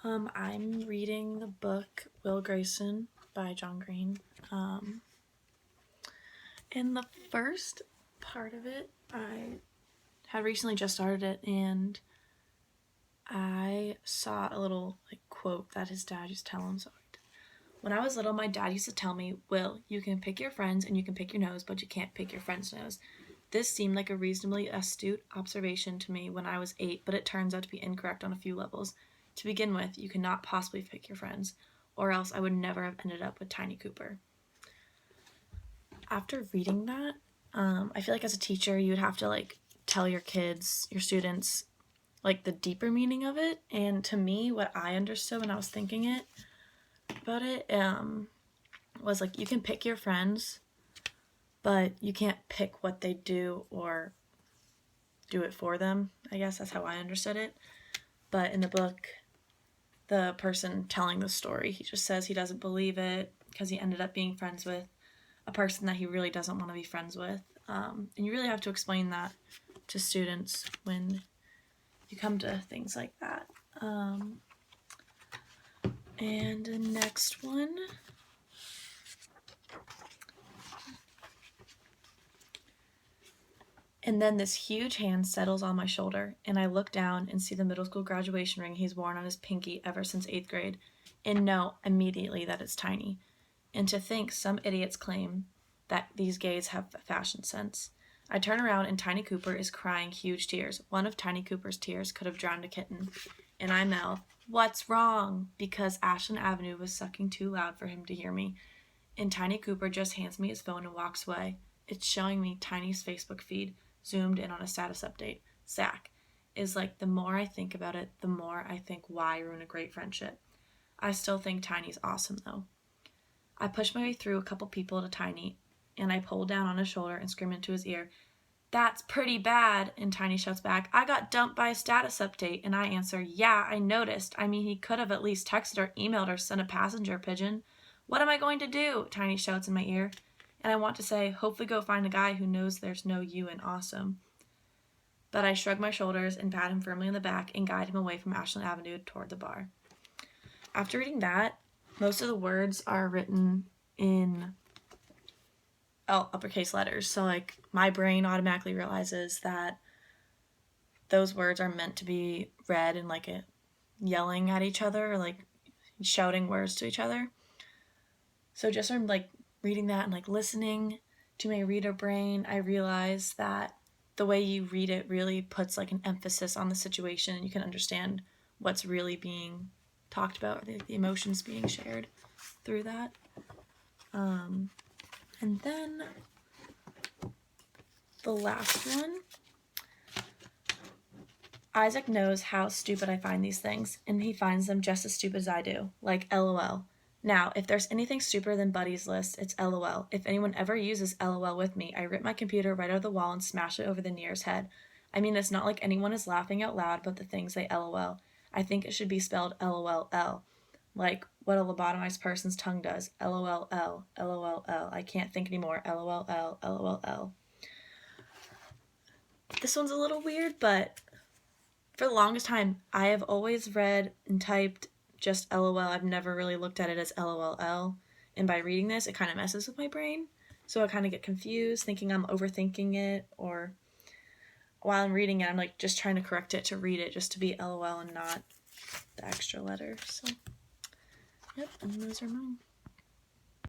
I'm reading the book Will Grayson by John Green. In the first part of it, I had recently just started it, and I saw a little quote that his dad used to tell him. So when I was little, my dad used to tell me, "Will, you can pick your friends and you can pick your nose, but you can't pick your friend's nose." This seemed like a reasonably astute observation to me when I was 8, but it turns out to be incorrect on a few levels. To begin with, you cannot possibly pick your friends, or else I would never have ended up with Tiny Cooper. After reading that, I feel like as a teacher, you would have to tell your kids, your students, the deeper meaning of it. And to me, what I understood when I was thinking about it was you can pick your friends, but you can't pick what they do or do it for them. I guess that's how I understood it. But in the book, the person telling the story, he just says he doesn't believe it because he ended up being friends with a person that he really doesn't want to be friends with. And you really have to explain that to students when you come to things like that. And the next one. And then this huge hand settles on my shoulder, and I look down and see the middle school graduation ring he's worn on his pinky ever since 8th grade, and know immediately that it's tiny. And to think some idiots claim that these gays have fashion sense. I turn around and Tiny Cooper is crying huge tears. One of Tiny Cooper's tears could have drowned a kitten. And I mouth, "What's wrong?" because Ashland Avenue was sucking too loud for him to hear me. And Tiny Cooper just hands me his phone and walks away. It's showing me Tiny's Facebook feed, zoomed in on a status update. Zach is the more I think about it, the more I think why ruin a great friendship. I still think Tiny's awesome though. I push my way through a couple people to Tiny, and I pull down on his shoulder and scream into his ear, "That's pretty bad." And Tiny shouts back, "I got dumped by a status update." And I answer, "Yeah, I noticed. I mean, he could have at least texted or emailed or sent a passenger pigeon." "What am I going to do?" Tiny shouts in my ear. And I want to say, hopefully go find a guy who knows there's no you in awesome. But I shrug my shoulders and pat him firmly in the back and guide him away from Ashland Avenue toward the bar. After reading that, most of the words are written in uppercase letters. So my brain automatically realizes that those words are meant to be read in yelling at each other or shouting words to each other. So just from reading that and listening to my reader brain, I realized that the way you read it really puts an emphasis on the situation, and you can understand what's really being talked about, the emotions being shared through that. And then the last one. Isaac knows how stupid I find these things, and he finds them just as stupid as I do, LOL. Now, if there's anything stupider than Buddy's list, it's LOL. If anyone ever uses LOL with me, I rip my computer right out of the wall and smash it over the nearest head. I mean, it's not like anyone is laughing out loud, but the things they LOL. I think it should be spelled LOLL. Like what a lobotomized person's tongue does. LOLL, LOLL. I can't think anymore. LOLL, LOLL. This one's a little weird, but for the longest time, I have always read and typed just LOL. I've never really looked at it as LOLL. And by reading this, it kind of messes with my brain. So I kind of get confused, thinking I'm overthinking it, or while I'm reading it, I'm just trying to correct it to read it just to be LOL and not the extra letter. So, yep, and those are mine.